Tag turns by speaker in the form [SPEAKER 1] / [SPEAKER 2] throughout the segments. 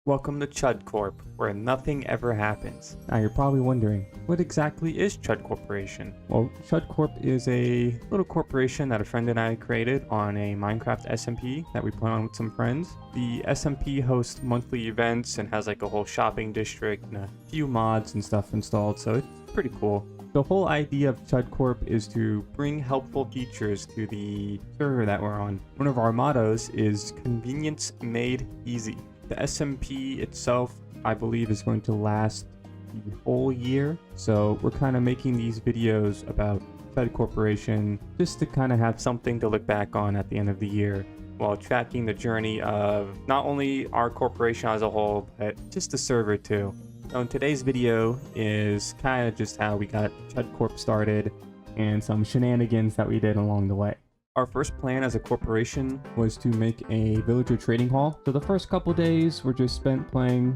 [SPEAKER 1] Welcome to Chud Corp, where nothing ever happens. Now you're probably wondering, what exactly is Chud Corporation? Well, Chud Corp is a little corporation that a friend and I created on a Minecraft SMP that we play on with some friends. The SMP hosts monthly events and has like a whole shopping district and a few mods and stuff installed, so it's pretty cool. The whole idea of Chud Corp is to bring helpful features to the server that we're on. One of our mottos is convenience made easy. The SMP itself, I believe, is going to last the whole year. So we're kind of making these videos about Chud Corporation just to kind of have something to look back on at the end of the year while tracking the journey of not only our corporation as a whole, but just the server too. So in today's video is kind of just how we got Chud Corp started and some shenanigans that we did along the way. Our first plan as a corporation was to make a villager trading hall. So the first couple days were just spent playing,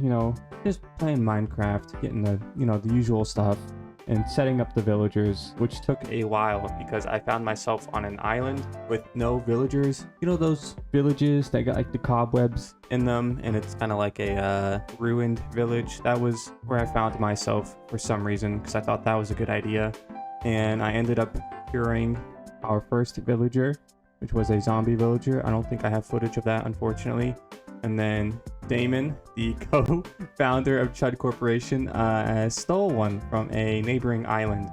[SPEAKER 1] just playing Minecraft, getting the, the usual stuff and setting up the villagers, which took a while because I found myself on an island with no villagers. You know those villages that got like the cobwebs in them and it's kind of like a ruined village? That was where I found myself for some reason because I thought that was a good idea. And I ended up curing our first villager, which was a zombie villager. I don't think I have footage of that, unfortunately. And then Damon, the co-founder of Chud Corporation, stole one from a neighboring island.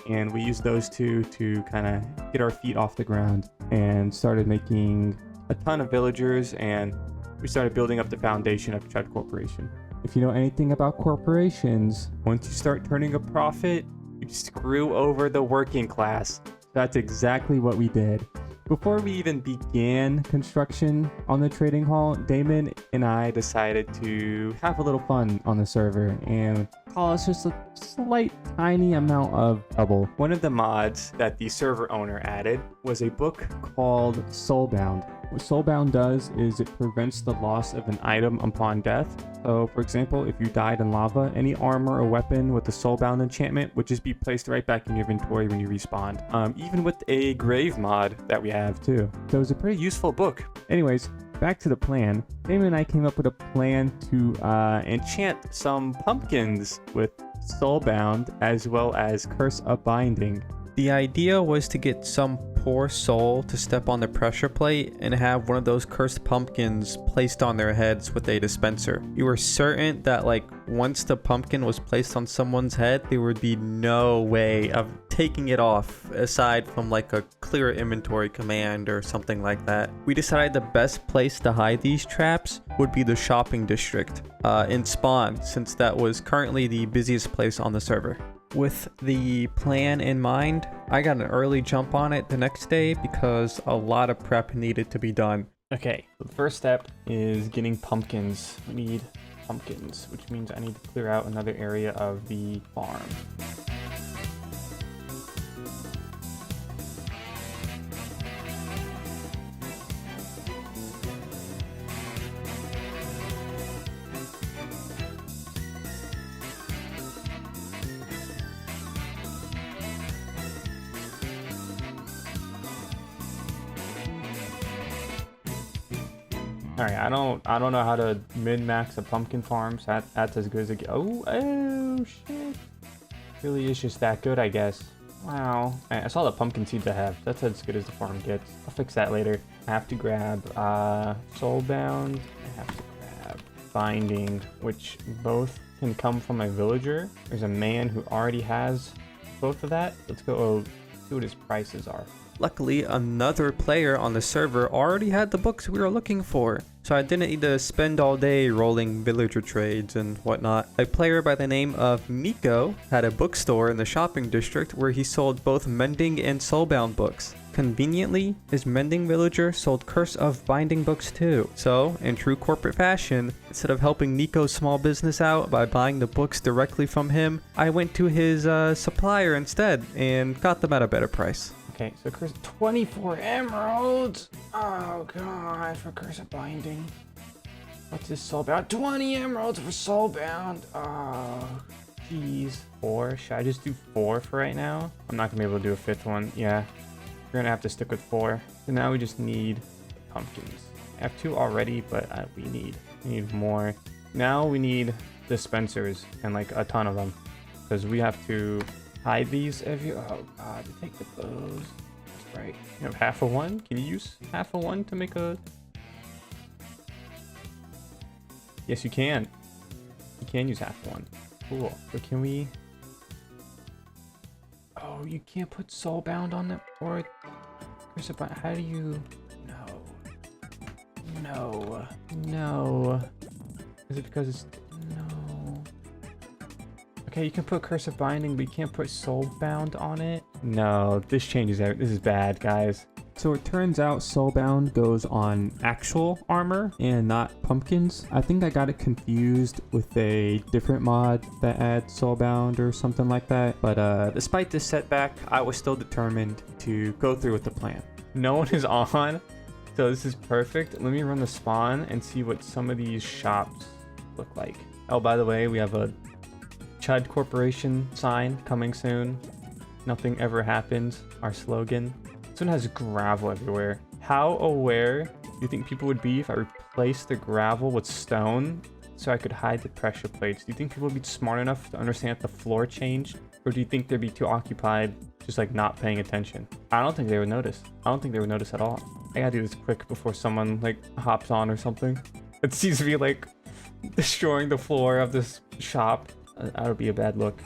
[SPEAKER 1] And we used those two to kind of get our feet off the ground and started making a ton of villagers, and we started building up the foundation of Chud Corporation. If you know anything about corporations, once you start turning a profit, you screw over the working class. That's exactly what we did. Before we even began construction on the trading hall, Damon and I decided to have a little fun on the server and cause just a slight tiny amount of trouble. One of the mods that the server owner added was a book called Soulbound. What Soulbound does is it prevents the loss of an item upon death. So for example, if you died in lava, any armor or weapon with the Soulbound enchantment would just be placed right back in your inventory when you respawn. Even with a grave mod that we have too. So it's a pretty useful book. Anyways, back to the plan. Damon and I came up with a plan to enchant some pumpkins with Soulbound as well as Curse of Binding.
[SPEAKER 2] The idea was to get some poor soul to step on the pressure plate and have one of those cursed pumpkins placed on their heads with a dispenser. You were certain that once the pumpkin was placed on someone's head, there would be no way of taking it off aside from a clear inventory command or something like that. We decided the best place to hide these traps would be the shopping district in Spawn, since that was currently the busiest place on the server. With the plan in mind, I got an early jump on it the next day because a lot of prep needed to be done.
[SPEAKER 1] Okay, so the first step is getting pumpkins. We need pumpkins, which means I need to clear out another area of the farm. Alright, I don't know how to min-max a pumpkin farm, so that's as good as it gets. Oh shit. Really is just that good, I guess. Wow. I saw the pumpkin seeds I have. That's as good as the farm gets. I'll fix that later. I have to grab Soulbound. I have to grab Binding, which both can come from a villager. There's a man who already has both of that. Let's go see what his prices are.
[SPEAKER 2] Luckily, another player on the server already had the books we were looking for, so I didn't need to spend all day rolling villager trades and whatnot. A player by the name of Nico had a bookstore in the shopping district where he sold both Mending and Soulbound books. Conveniently, his Mending villager sold Curse of Binding books too. So, in true corporate fashion, instead of helping Nico's small business out by buying the books directly from him, I went to his supplier instead and got them at a better price.
[SPEAKER 1] Okay, so 24 emeralds. Oh god, for Curse of Binding. What's this Soulbound? 20 emeralds for Soulbound. Oh, jeez. 4? Should I just do 4 for right now? I'm not gonna be able to do a 5th one. Yeah, we're gonna have to stick with 4. So now we just need pumpkins. I have 2 already, but we need more. Now we need dispensers and like a ton of them because we have to hide these every. Oh god, take the bows. That's right. You have half of one. Can you use half of one to make a? Yes, you can. You can use half of one. Cool. So can we? Oh, you can't put soulbound on that or. How do you? No. Is it because it's no? Okay, you can put cursive binding, but you can't put soulbound on it. No, this changes everything. This is bad, guys. So it turns out soulbound goes on actual armor and not pumpkins. I think I got it confused with a different mod that adds soulbound or something like that. But despite this setback, I was still determined to go through with the plan. No one is on, so this is perfect. Let me run the spawn and see what some of these shops look like. Oh, by the way, we have a Chud Corporation sign coming soon. Nothing ever happens, our slogan. This one has gravel everywhere. How aware do you think people would be if I replaced the gravel with stone so I could hide the pressure plates? Do you think people would be smart enough to understand if the floor changed? Or do you think they'd be too occupied just like not paying attention? I don't think they would notice. I don't think they would notice at all. I gotta do this quick before someone like hops on or something. It seems to be like destroying the floor of this shop. That would be a bad look.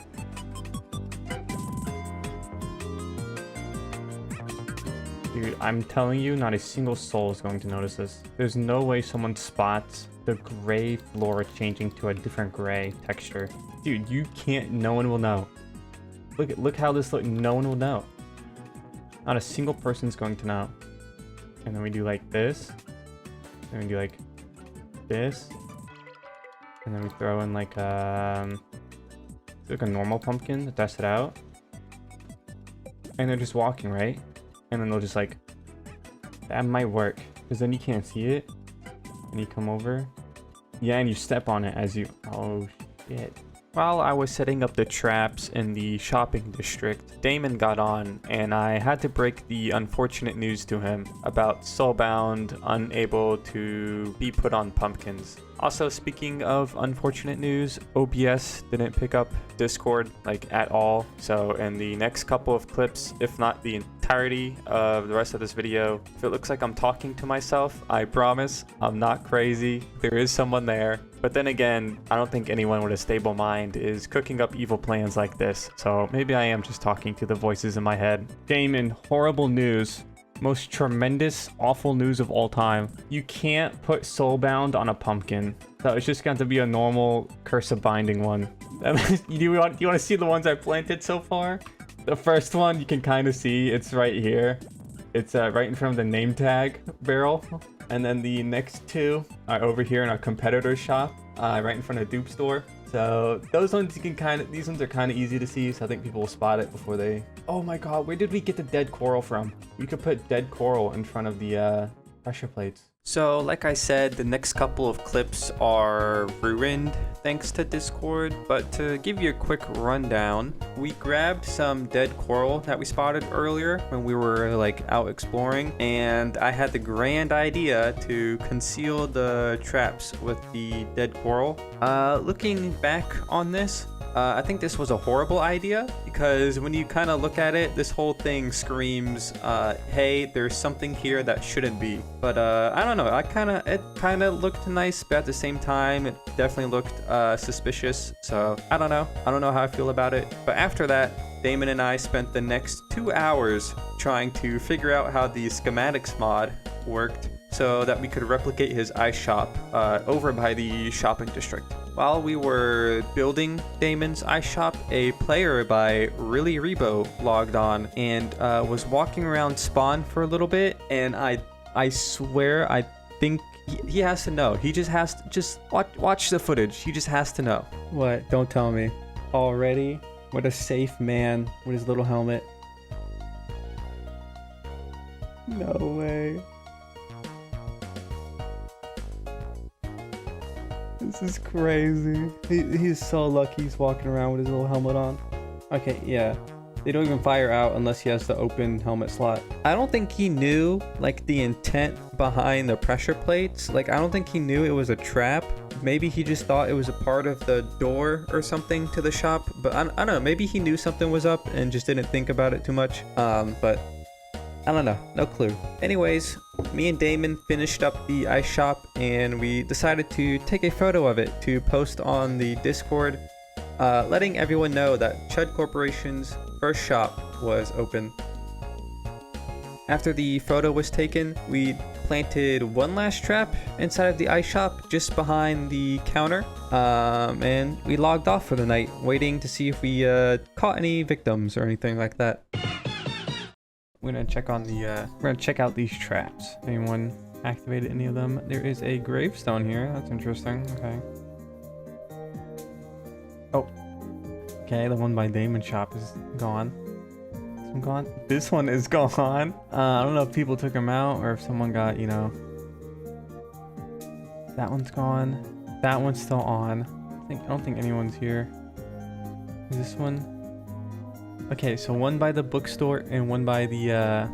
[SPEAKER 1] Dude, I'm telling you, not a single soul is going to notice this. There's no way someone spots the gray floor changing to a different gray texture. Dude, you can't, no one will know. Look how this looks, no one will know. Not a single person's going to know. And then we do like this. And we do like this. And then we throw in like a normal pumpkin to test it out. And they're just walking, right? And then they'll just like, that might work. Because then you can't see it. And you come over. Yeah, and you step on it as you, oh shit. While I was setting up the traps in the shopping district, Damon got on and I had to break the unfortunate news to him about soulbound unable to be put on pumpkins. Also, speaking of unfortunate news, OBS didn't pick up Discord like at all. So in the next couple of clips, if not the entirety of the rest of this video, if it looks like I'm talking to myself, I promise I'm not crazy. There is someone there. But then again, I don't think anyone with a stable mind is cooking up evil plans like this. So maybe I am just talking to the voices in my head. Damon, horrible news. Most tremendous, awful news of all time. You can't put soulbound on a pumpkin. So it's just going to be a normal cursive binding one. Do you want to see the ones I planted so far? The first one you can kind of see. It's right here. It's right in front of the name tag barrel. And then the next two are over here in our competitor's shop, right in front of Dupe store. So those ones you can kind of, these ones are kind of easy to see. So I think people will spot it before they, oh my God, where did we get the dead coral from? We could put dead coral in front of the pressure plates. So like I said, the next couple of clips are ruined thanks to Discord, but to give you a quick rundown, we grabbed some dead coral that we spotted earlier when we were like out exploring, and I had the grand idea to conceal the traps with the dead coral. Looking back on this, I think this was a horrible idea because when you kind of look at it, this whole thing screams, hey, there's something here that shouldn't be. But I don't know, it kind of looked nice, but at the same time, it definitely looked suspicious. So I don't know how I feel about it. But after that, Damon and I spent the next 2 hours trying to figure out how the schematics mod worked so that we could replicate his ice shop over by the shopping district. While we were building Damon's ice shop, a player by Really Rebo logged on and was walking around spawn for a little bit, and I swear I think he has to know. He just has to just watch the footage. He just has to know. What? Don't tell me. Already? What a safe man with his little helmet. No way. This is crazy. He's so lucky he's walking around with his little helmet on. Okay, yeah.
[SPEAKER 2] They don't even fire out unless he has the open helmet slot. I don't think he knew like the intent behind the pressure plates. Like, I don't think he knew it was a trap. Maybe he just thought it was a part of the door or something to the shop. But I don't know. Maybe he knew something was up and just didn't think about it too much. But I don't know. No clue. Anyways, me and Damon finished up the ice shop and we decided to take a photo of it to post on the Discord, letting everyone know that Chud Corporation's first shop was open. After the photo was taken, we planted one last trap inside of the ice shop just behind the counter, and we logged off for the night, waiting to see if we caught any victims or anything like that. We're gonna check on the we're gonna check out these traps. Anyone activated any of them? There is a gravestone here. That's interesting. Okay. Oh. Okay, the one by Damon's shop is gone. This one gone? This one is gone. I don't know if people took them out or if someone got, you know. That one's gone. That one's still on. I don't think anyone's here. Is this one? Okay, so one by the bookstore and one by the,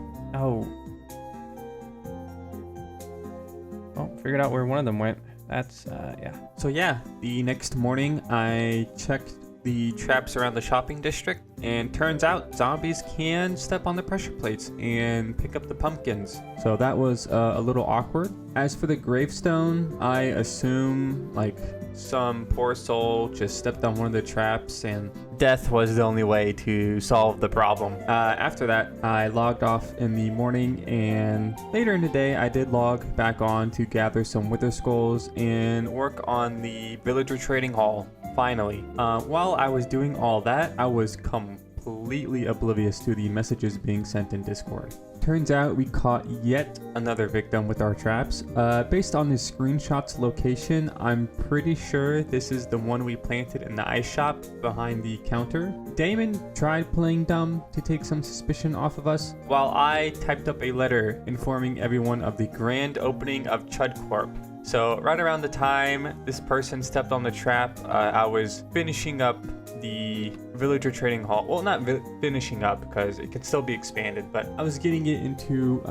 [SPEAKER 2] figured out where one of them went. That's, yeah. So yeah, the next morning I checked the traps around the shopping district, and turns out zombies can step on the pressure plates and pick up the pumpkins. So that was a little awkward. As for the gravestone, I assume like some poor soul just stepped on one of the traps and death was the only way to solve the problem. After that, I logged off in the morning, and later in the day, I did log back on to gather some wither skulls and work on the villager trading hall. Finally, while I was doing all that, I was completely oblivious to the messages being sent in Discord. Turns out we caught yet another victim with our traps. Based on the screenshot's location, I'm pretty sure this is the one we planted in the ice shop behind the counter. Damon tried playing dumb to take some suspicion off of us, while I typed up a letter informing everyone of the grand opening of Chud Corp. So right around the time this person stepped on the trap, I was finishing up the villager trading hall. Well, not finishing up because it could still be expanded, but I was getting it into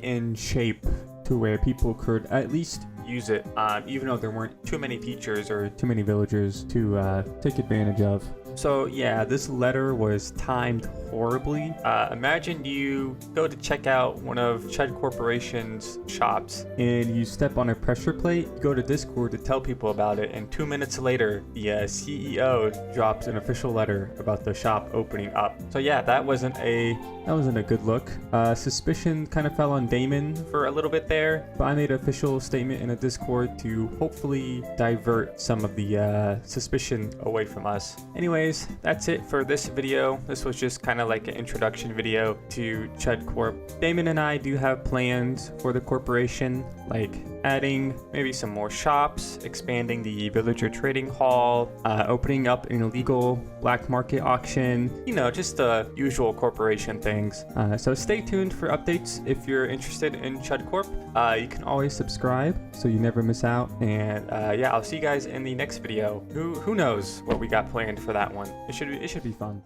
[SPEAKER 2] in shape to where people could at least use it, even though there weren't too many features or too many villagers to take advantage of. So yeah, this letter was timed horribly. Imagine you go to check out one of Chud Corporation's shops and you step on a pressure plate, go to Discord to tell people about it, and 2 minutes later, the CEO drops an official letter about the shop opening up. So yeah, that wasn't a good look. Suspicion kind of fell on Damon for a little bit there, but I made an official statement in a Discord to hopefully divert some of the suspicion away from us. Anyways, that's it for this video. This was just kind of like an introduction video to Chud Corp. Damon and I do have plans for the corporation, like adding maybe some more shops, expanding the villager trading hall, opening up an illegal black market auction, you know, just the usual corporation things. So stay tuned for updates if you're interested in Chud Corp. You can always subscribe so you never miss out. And yeah, I'll see you guys in the next video. Who knows what we got planned for that one. It should be fun.